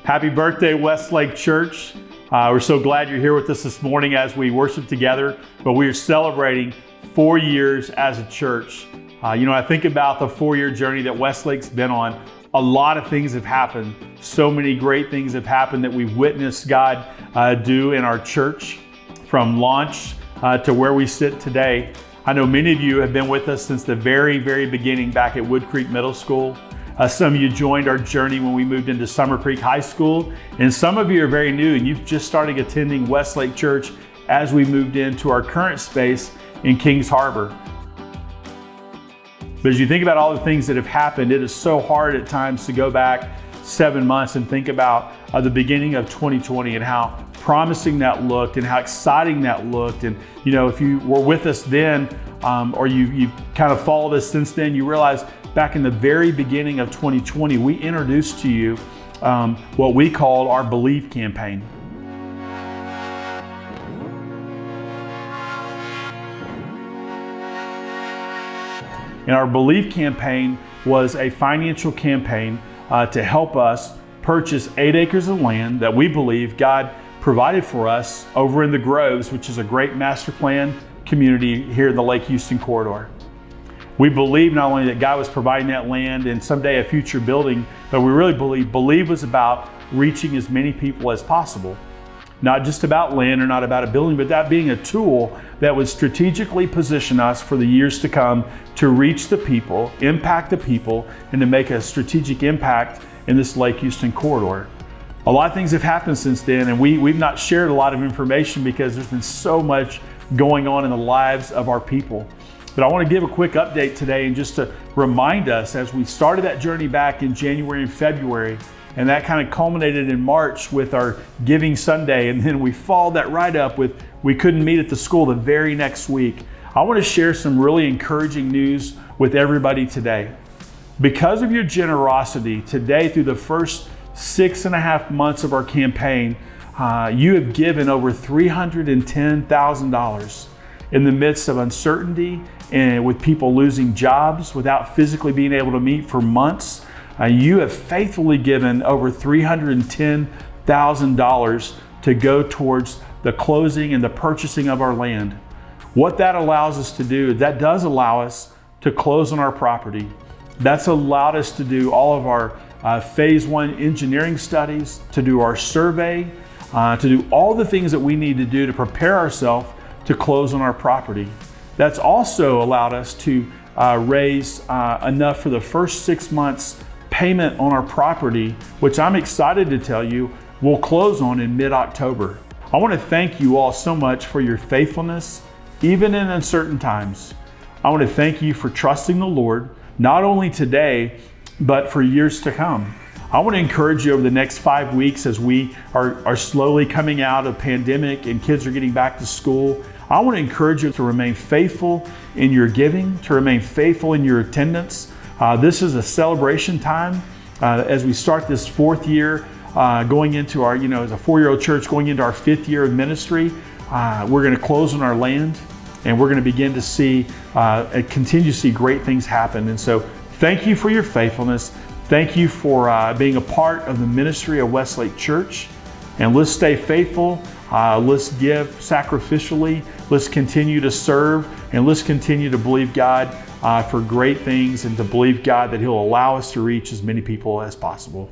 Happy birthday, Westlake Church. We're so glad you're here with us this morning as we worship together, but we are celebrating 4 years as a church. I think about the 4-year journey that Westlake's been on. A lot of things have happened. So many great things have happened that we've witnessed God do in our church, from launch to where we sit today. I know many of you have been with us since the very, very beginning back at Wood Creek Middle School. Some of you joined our journey when we moved into Summer Creek High School, and some of you are very new and you've just started attending Westlake Church as we moved into our current space in Kings Harbor. But as you think about all the things that have happened, it is so hard at times to go back 7 months and think about the beginning of 2020 and how promising that looked and how exciting that looked. And if you were with us then or you've kind of followed us since then, you realize back in the very beginning of 2020, we introduced to you what we called our Believe campaign. And our Believe campaign was a financial campaign to help us purchase 8 acres of land that we believe God provided for us over in the Groves, which is a great master plan community here in the Lake Houston corridor. We believe not only that God was providing that land and someday a future building, but we really believe was about reaching as many people as possible. Not just about land or not about a building, but that being a tool that would strategically position us for the years to come to reach the people, impact the people, and to make a strategic impact in this Lake Houston corridor. A lot of things have happened since then, and we've not shared a lot of information because there's been so much going on in the lives of our people. But I want to give a quick update today and just to remind us as we started that journey back in January and February, and that kind of culminated in March with our Giving Sunday, and then we followed that right up with we couldn't meet at the school the very next week. I want to share some really encouraging news with everybody today. Because of your generosity today through the first 6.5 months of our campaign, you have given over $310,000 in the midst of uncertainty and with people losing jobs without physically being able to meet for months. You have faithfully given over $310,000 to go towards the closing and the purchasing of our land. What that allows us to do, that does allow us to close on our property. That's allowed us to do all of our phase 1 engineering studies, to do our survey, to do all the things that we need to do to prepare ourselves to close on our property. That's also allowed us to raise enough for the first 6 months payment on our property, which I'm excited to tell you we'll close on in mid-October. I want to thank you all so much for your faithfulness, even in uncertain times. I want to thank you for trusting the Lord, not only today, but for years to come. I want to encourage you over the next 5 weeks as we are slowly coming out of pandemic and kids are getting back to school. I want to encourage you to remain faithful in your giving, to remain faithful in your attendance. This is a celebration time as we start this 4th year going into our, as a 4-year-old church going into our 5th year of ministry. We're going to close on our land and we're going to begin to see and continue to see great things happen. And so thank you for your faithfulness. Thank you for being a part of the ministry of Westlake Church. And let's stay faithful. Let's give sacrificially. Let's continue to serve. And let's continue to believe God for great things and to believe God that He'll allow us to reach as many people as possible.